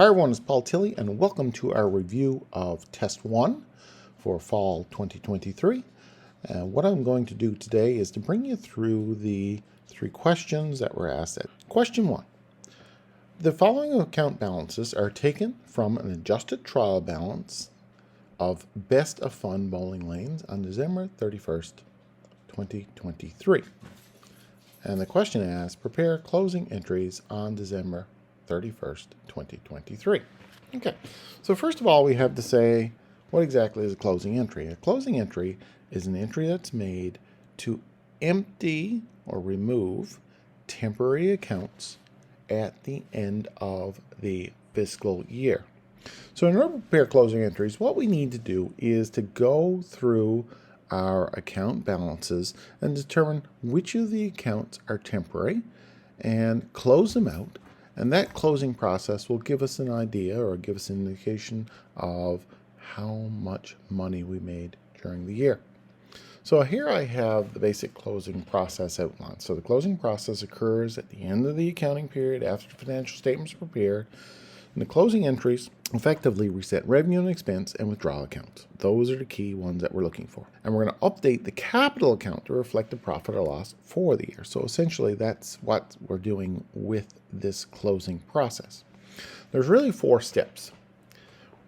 Hi everyone, it's Paul Tilley and welcome to our review of Test 1 for Fall 2023. What I'm going to do today is to bring you through the 3 questions that were asked. Question 1. The following account balances are taken from an adjusted trial balance of Best of Fun Bowling Lanes on December 31st, 2023. And the question asks, prepare closing entries on December 31st, 2023. Okay, so first of all, we have to say, what exactly is a closing entry? A closing entry is an entry that's made to empty or remove temporary accounts at the end of the fiscal year. So in order to prepare closing entries, what we need to do is to go through our account balances and determine which of the accounts are temporary and close them out. And that closing process will give us an idea or give us an indication of how much money we made during the year. So here I have the basic closing process outlined. So the closing process occurs at the end of the accounting period after the financial statements are prepared. And the closing entries effectively reset revenue and expense and withdrawal accounts. Those are the key ones that we're looking for. And we're going to update the capital account to reflect the profit or loss for the year. So essentially that's what we're doing with this closing process. There's really 4 steps.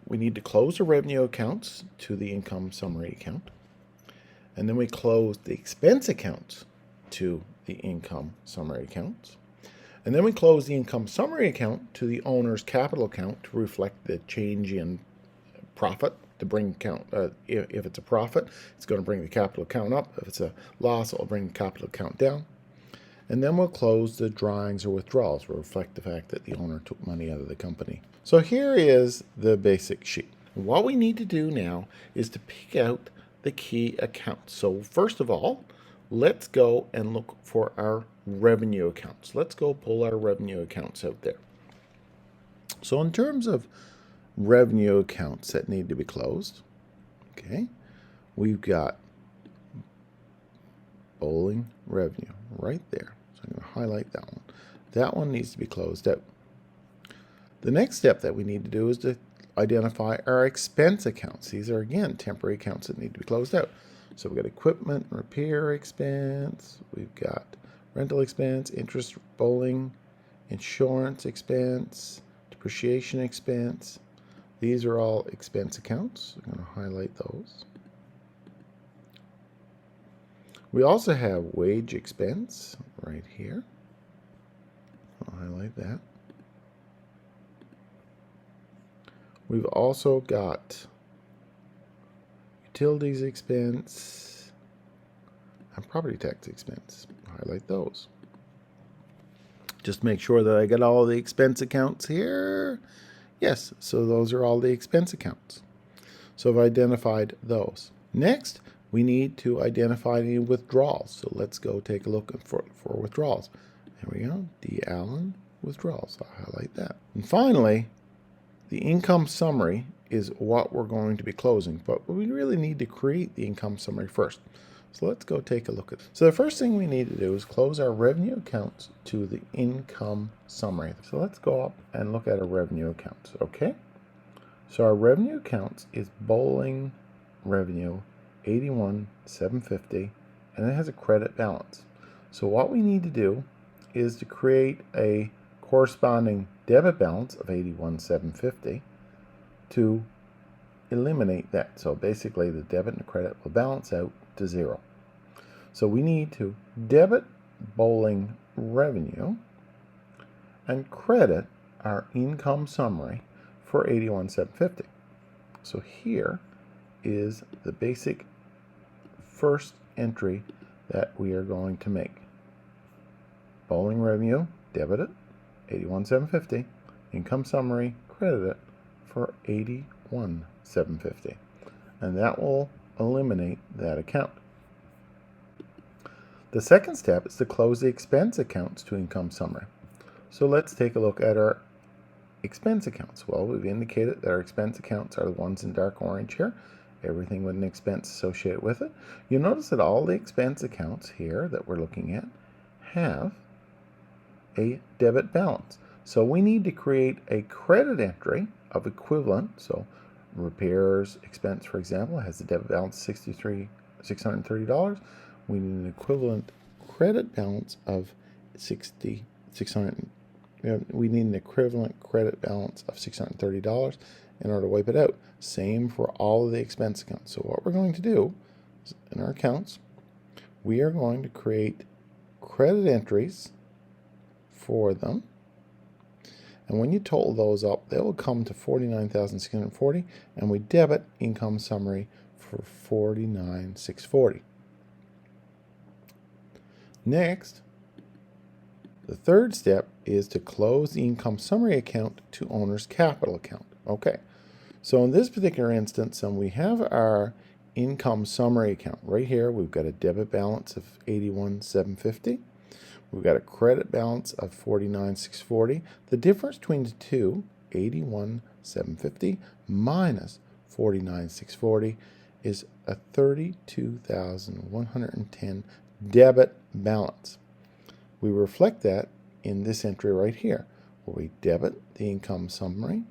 We need to close the revenue accounts to the income summary account. And then we close the expense accounts to the income summary accounts. And then we close the income summary account to the owner's capital account to reflect the change in profit. To bring account, if it's a profit, it's going to bring the capital account up. If it's a loss, it'll bring the capital account down. And then we'll close the drawings or withdrawals to reflect the fact that the owner took money out of the company. So here is the basic sheet. What we need to do now is to pick out the key accounts. So first of all, let's go and look for our revenue accounts. Let's go pull our revenue accounts out there. So in terms of revenue accounts that need to be closed, okay, we've got bowling revenue right there. So I'm going to highlight that one. That one needs to be closed out. The next step that we need to do is to identify our expense accounts. These are, again, temporary accounts that need to be closed out. So we've got equipment repair expense, we've got rental expense, interest bowling, insurance expense, depreciation expense. These are all expense accounts. I'm going to highlight those. We also have wage expense right here. I'll highlight that. We've also got utilities expense and property tax expense. Highlight those. Just make sure that I get all the expense accounts here. Yes, so those are all the expense accounts. So I've identified those. Next, we need to identify any withdrawals. So let's go take a look for withdrawals. There we go, D. Allen withdrawals. I'll highlight that. And finally, the income summary is what we're going to be closing, but we really need to create the income summary first. So let's go take a look at it. So the first thing we need to do is close our revenue accounts to the income summary. So let's go up and look at our revenue accounts, okay? So our revenue accounts is bowling revenue 81,750, and it has a credit balance. So what we need to do is to create a corresponding debit balance of 81,750 to eliminate that. So basically the debit and the credit will balance out to 0. So we need to debit bowling revenue and credit our income summary for 81,750. So here is the basic first entry that we are going to make. Bowling revenue, debit it, 81,750. Income summary, credit it for 81,750. And that will eliminate that account. The second step is to close the expense accounts to income summary. So let's take a look at our expense accounts. Well, we've indicated that our expense accounts are the ones in dark orange here. Everything with an expense associated with it. You'll notice that all the expense accounts here that we're looking at have a debit balance. So we need to create a credit entry of equivalent. So repairs expense, for example, has a debit balance of $630. We need an equivalent credit balance of $600. We need an equivalent credit balance of $630 in order to wipe it out. Same for all of the expense accounts. So what we're going to do is in our accounts, we are going to create credit entries for them. And when you total those up, they will come to $49,640, and we debit income summary for $49,640. Next, the third step is to close the income summary account to owner's capital account. Okay, so in this particular instance, we have our income summary account right here. We've got a debit balance of $81,750. We've got a credit balance of $49,640. The difference between the two, $81,750 minus $49,640, is a $32,110 debit balance. We reflect that in this entry right here, where we debit the income summary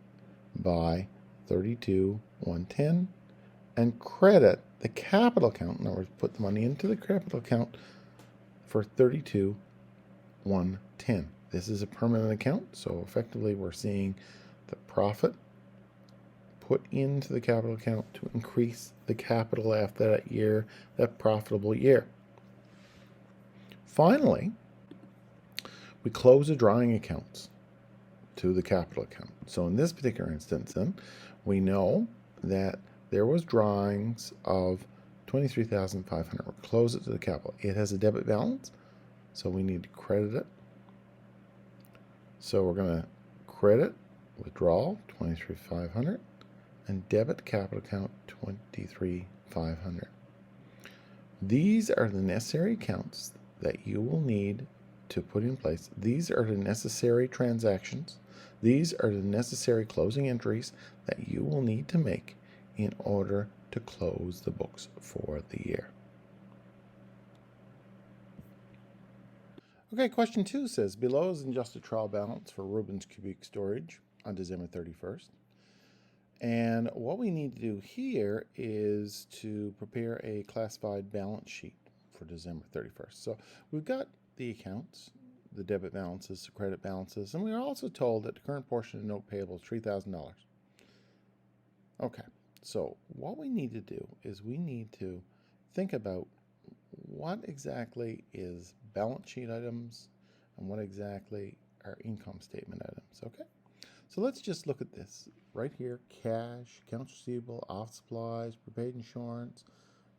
by $32,110 and credit the capital account. In other words, put the money into the capital account for $32,110. This is a permanent account, so effectively we're seeing the profit put into the capital account to increase the capital after that year, that profitable year. Finally, we close the drawing accounts to the capital account. So in this particular instance, then, we know that there was drawings of $23,500. We'll close it to the capital. It has a debit balance, so we need to credit it. So we're going to credit withdrawal $23,500 and debit capital account $23,500. These are the necessary accounts that you will need to put in place. These are the necessary transactions. These are the necessary closing entries that you will need to make in order to close the books for the year. Okay, question 2 says, below is an adjusted trial balance for Rubens Cubic Storage on December 31st. And what we need to do here is to prepare a classified balance sheet for December 31st. So we've got the accounts, the debit balances, the credit balances, and we are also told that the current portion of note payable is $3,000. Okay, so what we need to do is we need to think about what exactly is balance sheet items and what exactly are income statement items. Okay, so let's just look at this right here: cash, accounts receivable, office supplies, prepaid insurance,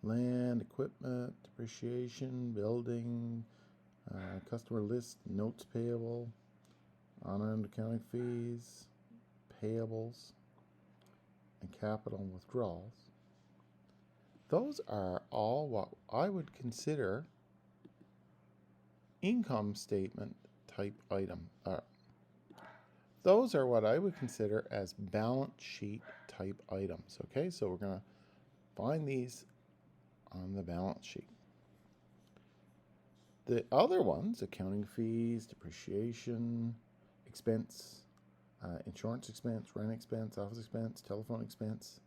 land, equipment, depreciation, building, customer list, notes payable, unearned accounting fees, payables, and capital and withdrawals. Those are all what I would consider income statement type item. Those are what I would consider as balance sheet type items. Okay, so we're going to find these on the balance sheet. The other ones, accounting fees, depreciation, expense, insurance expense, rent expense, office expense, telephone expense,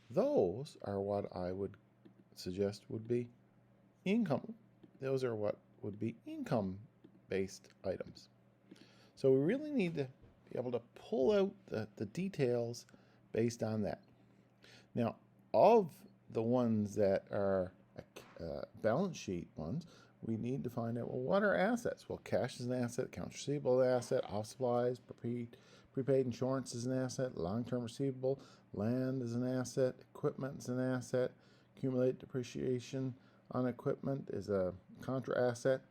those are what I would suggest would be income. Those are what would be income-based items. So we really need to be able to pull out the details based on that. Now, of the ones that are balance sheet ones, we need to find out, well, what are assets? Well, cash is an asset, accounts receivable is an asset, office supplies, prepaid insurance is an asset, long-term receivable, land is an asset, equipment is an asset, accumulated depreciation on equipment is a contra asset,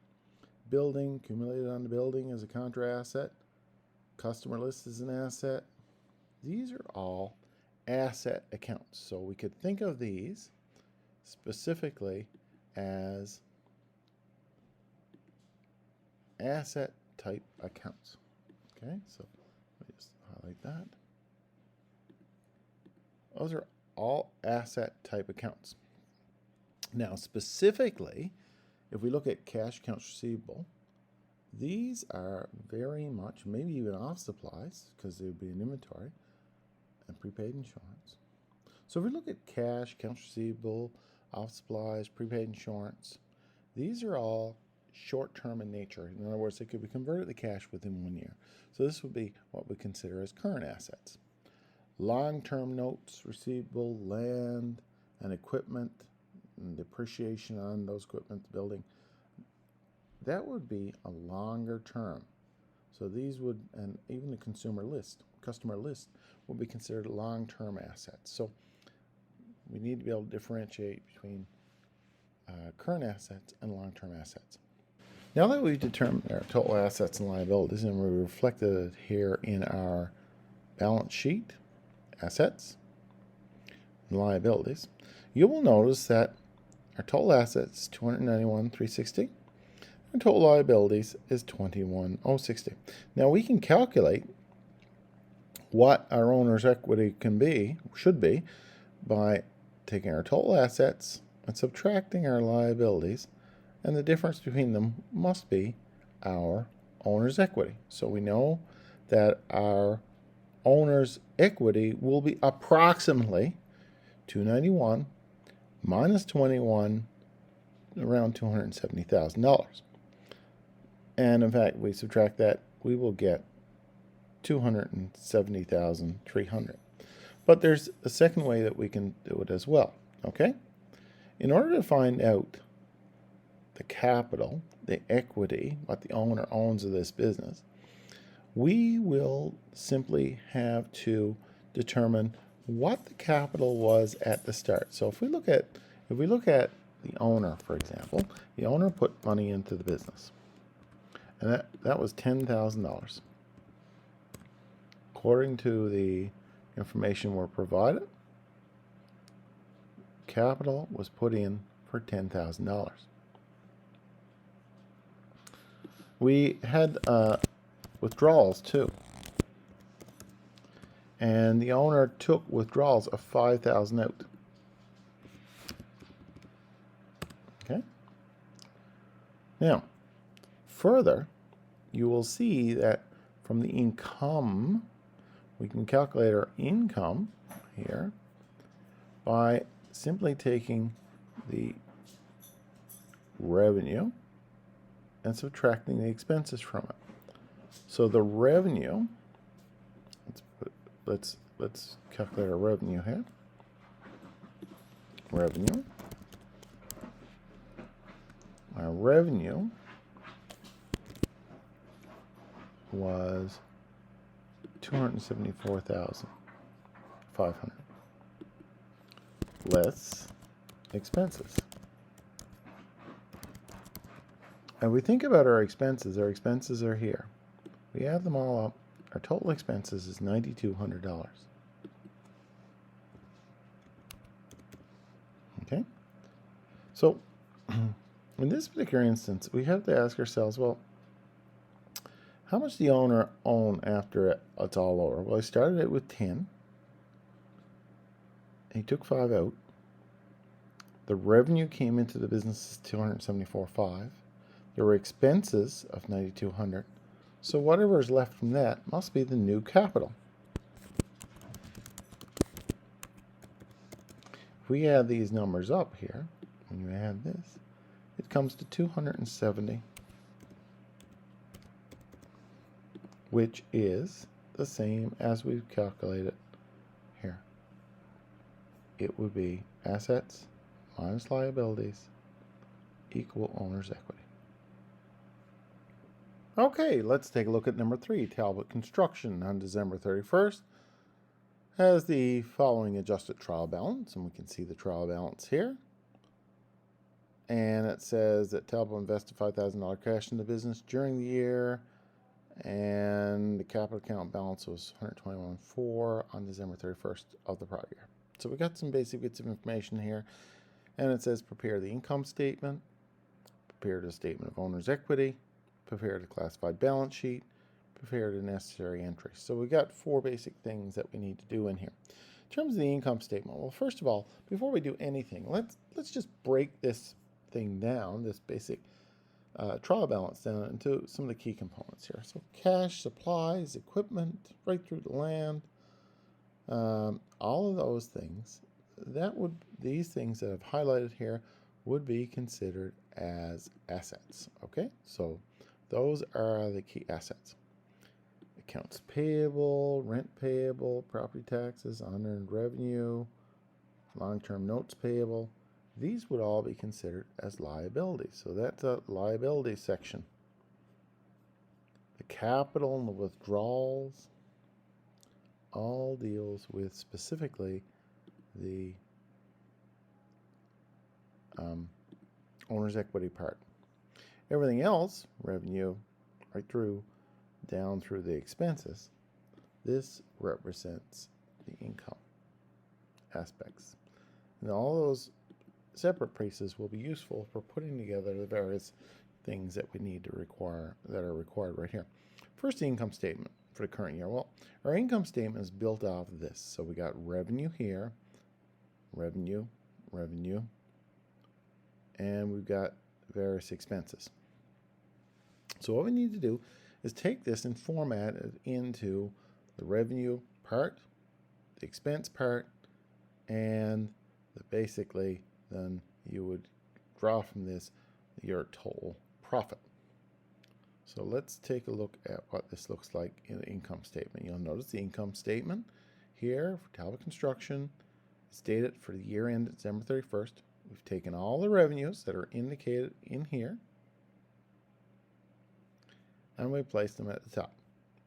building, accumulated on the building is a contra asset, customer list is an asset. These are all asset accounts. So we could think of these specifically as asset type accounts. Okay, so let me just highlight that. Those are all asset type accounts. Now, specifically, if we look at cash, accounts receivable, these are very much, maybe even office supplies, because they would be in inventory, and prepaid insurance. So if we look at cash, accounts receivable, office supplies, prepaid insurance, these are all short-term in nature. In other words, they could be converted to cash within 1 year. So this would be what we consider as current assets. Long-term notes, receivable, land, and equipment, and depreciation on those equipment, the building, that would be a longer term. So these would, and even the customer list, would be considered long-term assets. So we need to be able to differentiate between current assets and long-term assets. Now that we've determined our total assets and liabilities, and we reflected it here in our balance sheet, assets and liabilities, you will notice that our total assets is $291,360, and total liabilities is $21,060. Now we can calculate what our owner's equity should be, by taking our total assets and subtracting our liabilities, and the difference between them must be our owner's equity. So we know that our owner's equity will be approximately 291 minus 21, around $270,000. And in fact, we subtract that, we will get $270,300. But there's a second way that we can do it as well, okay? In order to find out the capital, the equity, what the owner owns of this business, we will simply have to determine what the capital was at the start. So if we look at the owner, for example, the owner put money into the business, and that was $10,000. According to the information we're provided, capital was put in for $10,000. We had withdrawals too, and the owner took withdrawals of $5,000 out. Okay. Now, further, you will see that from the income, we can calculate our income here by simply taking the revenue and subtracting the expenses from it. So the revenue, let's calculate our revenue here. Our revenue was $274,500 less expenses. And we think about our expenses are here. We add them all up. Our total expenses is $9,200. Okay? So, in this particular instance, we have to ask ourselves, well, how much does the owner own after it's all over? Well, he started it with 10. He took 5 out. The revenue came into the business is $274,500. There were expenses of $9,200. So whatever is left from that must be the new capital. If we add these numbers up here, when you add this, it comes to 270, which is the same as we've calculated here. It would be assets minus liabilities equal owner's equity. Okay, let's take a look at number 3. Talbot Construction on December 31st has the following adjusted trial balance, and we can see the trial balance here. And it says that Talbot invested $5,000 cash in the business during the year, and the capital account balance was $121,400 on December 31st of the prior year. So we got some basic bits of information here, and it says prepare the income statement, prepare the statement of owner's equity, prepare the classified balance sheet, prepare the necessary entries. So we got 4 basic things that we need to do in here. In terms of the income statement, well, first of all, before we do anything, let's just break this thing down, this basic trial balance down into some of the key components here. So cash, supplies, equipment, right through the land, all of those things, these things that I've highlighted here would be considered as assets. Okay, so those are the key assets. Accounts payable, rent payable, property taxes, unearned revenue, long-term notes payable. These would all be considered as liabilities. So that's a liability section. The capital and the withdrawals all deals with specifically the owner's equity part. Everything else, revenue, right through, down through the expenses, this represents the income aspects. And all those separate pieces will be useful for putting together the various things that we need to require, that are required right here. First, the income statement for the current year. Well, our income statement is built off of this. So we got revenue here, revenue, and we've got various expenses. So what we need to do is take this and format it into the revenue part, the expense part, and basically then you would draw from this your total profit. So let's take a look at what this looks like in the income statement. You'll notice the income statement here for Talbot Construction is dated for the year end December 31st. We've taken all the revenues that are indicated in here and we place them at the top.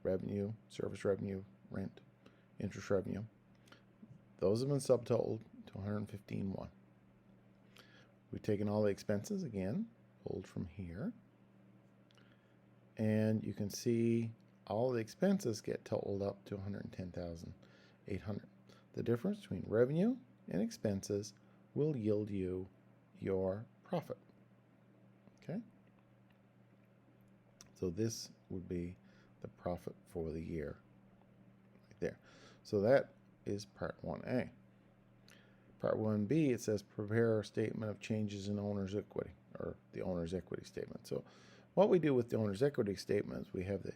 Revenue, service revenue, rent, interest revenue. Those have been subtotaled to 115.1. We've taken all the expenses again, pulled from here. And you can see all the expenses get totaled up to 110,800. The difference between revenue and expenses will yield you your profit. Okay? So this would be the profit for the year right there. So that is part 1A. Part 1B, it says prepare a statement of changes in owner's equity, or the owner's equity statement. So what we do with the owner's equity statement is we have the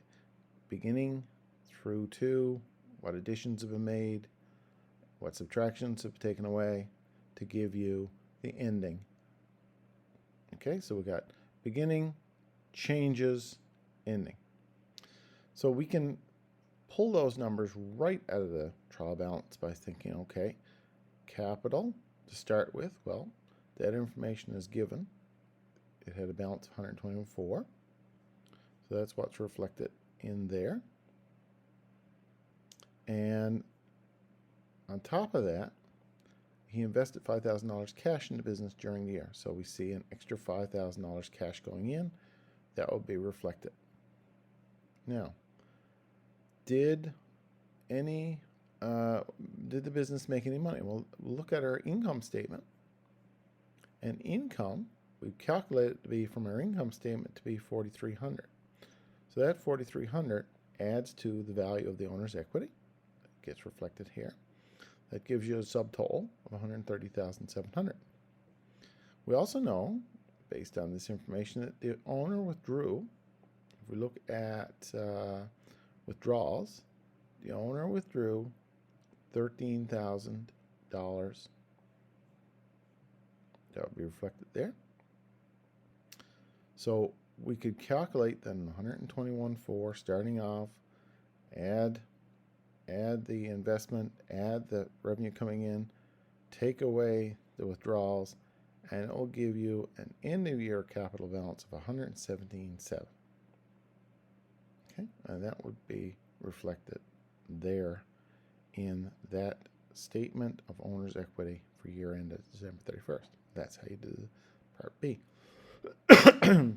beginning through to what additions have been made, what subtractions have taken away to give you the ending. Okay, so we got beginning, changes, ending. So we can pull those numbers right out of the trial balance by thinking, okay, capital to start with, well, that information is given. It had a balance of 124. So that's what's reflected in there. And on top of that, he invested $5,000 cash in the business during the year. So we see an extra $5,000 cash going in. That will be reflected. Now, did the business make any money? Well, look at our income statement. And income, we've calculated it to be from our income statement to be $4,300. So that $4,300 adds to the value of the owner's equity. It gets reflected here. That gives you a subtotal of $130,700. We also know, based on this information, that the owner withdrew. If we look at withdrawals, the owner withdrew $13,000. That would be reflected there. So we could calculate then 121.4 starting off, add the investment, add the revenue coming in, take away the withdrawals, and it will give you an end of year capital balance of 117.7. Okay, and that would be reflected there in that statement of owner's equity for year end at December 31st. That's how you do part B. The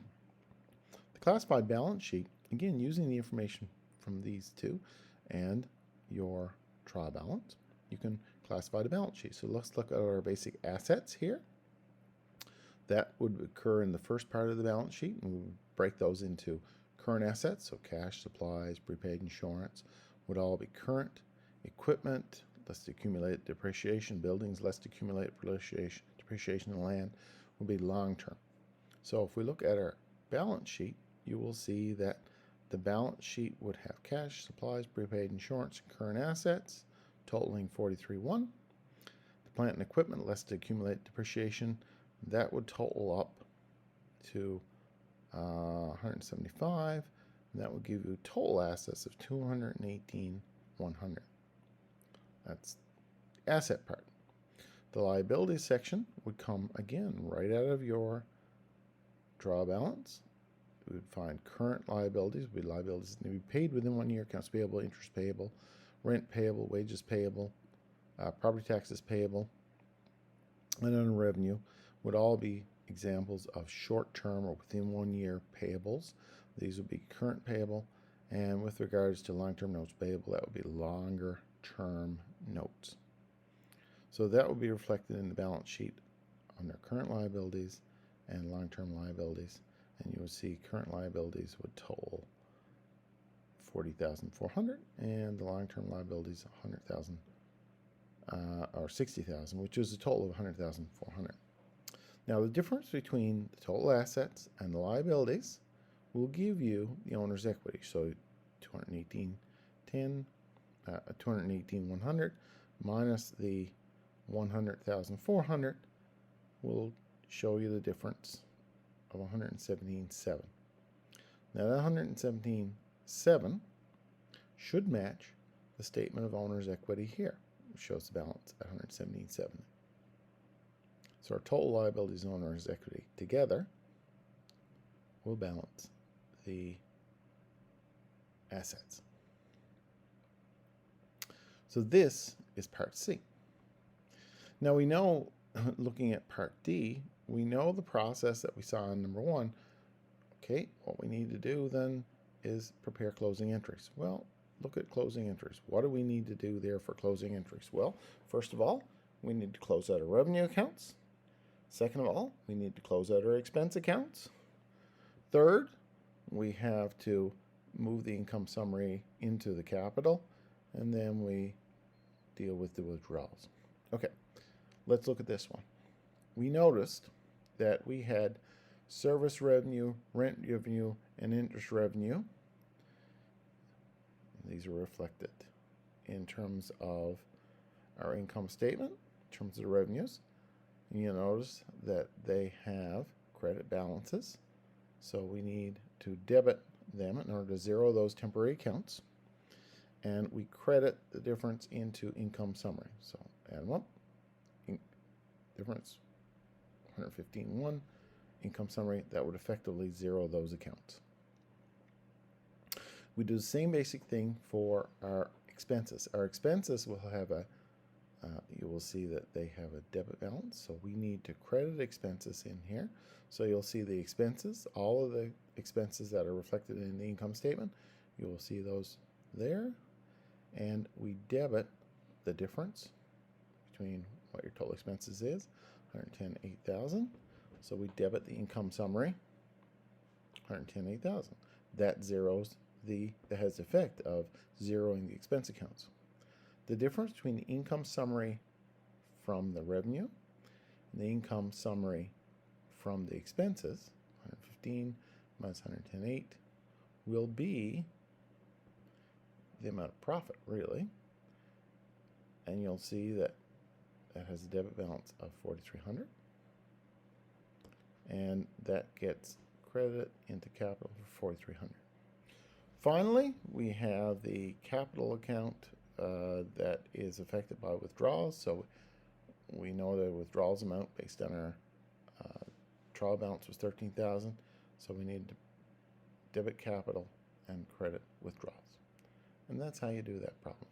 classified balance sheet, again, using the information from these two and your trial balance, you can classify the balance sheet. So let's look at our basic assets here. That would occur in the first part of the balance sheet, and we would break those into current assets, so cash, supplies, prepaid insurance would all be current. Equipment, less accumulated depreciation, buildings, less accumulated depreciation in land, will be long term. So if we look at our balance sheet, you will see that the balance sheet would have cash, supplies, prepaid insurance, and current assets totaling $43,100. The plant and equipment less the accumulated depreciation, that would total up to $175,000, and that would give you total assets of $218,100. That's the asset part. The liabilities section would come again right out of your draw balance. We would find current liabilities would be liabilities to be paid within 1 year, accounts payable, interest payable, rent payable, wages payable, property taxes payable, and then revenue would all be examples of short-term or within 1 year payables. These would be current payable, and with regards to long-term notes payable, that would be longer-term notes. So that would be reflected in the balance sheet under current liabilities and long-term liabilities, and you will see current liabilities would total $40,400, and the long-term liabilities $100,000 or $60,000, which is a total of $100,400. Now, the difference between the total assets and the liabilities will give you the owner's equity. So, $218,100 minus the $100,400 will show you the difference of $117,700. Now, that $117,700 should match the statement of owner's equity here, which shows the balance at $117,700. So our total liabilities and owner's equity together will balance the assets. So this is part C. Now we know, looking at part D, we know the process that we saw in number 1. Okay, what we need to do then is prepare closing entries. Well, look at closing entries. What do we need to do there for closing entries? Well, first of all, we need to close out our revenue accounts. Second of all, we need to close out our expense accounts. Third, we have to move the income summary into the capital, and then we deal with the withdrawals. Okay, let's look at this one. We noticed that we had service revenue, rent revenue, and interest revenue. These are reflected in terms of our income statement, in terms of the revenues. You'll notice that they have credit balances, so we need to debit them in order to zero those temporary accounts, and we credit the difference into income summary. So add them up, difference 115,100, income summary, that would effectively zero those accounts. We do the same basic thing for our expenses. Our expenses will have a you will see that they have a debit balance, so we need to credit expenses in here. So you'll see the expenses, all of the expenses that are reflected in the income statement, you will see those there, and we debit the difference between what your total expenses is, $110,800. So we debit the income summary, $110,800. That zeroes that has the effect of zeroing the expense accounts. The difference between the income summary from the revenue and the income summary from the expenses, 115 minus 110,800, will be the amount of profit, really. And you'll see that that has a debit balance of $4,300. And that gets credited into capital for $4,300. Finally, we have the capital account that is affected by withdrawals. So we know the withdrawals amount based on our trial balance was $13,000. So we need to debit capital and credit withdrawals. And that's how you do that problem.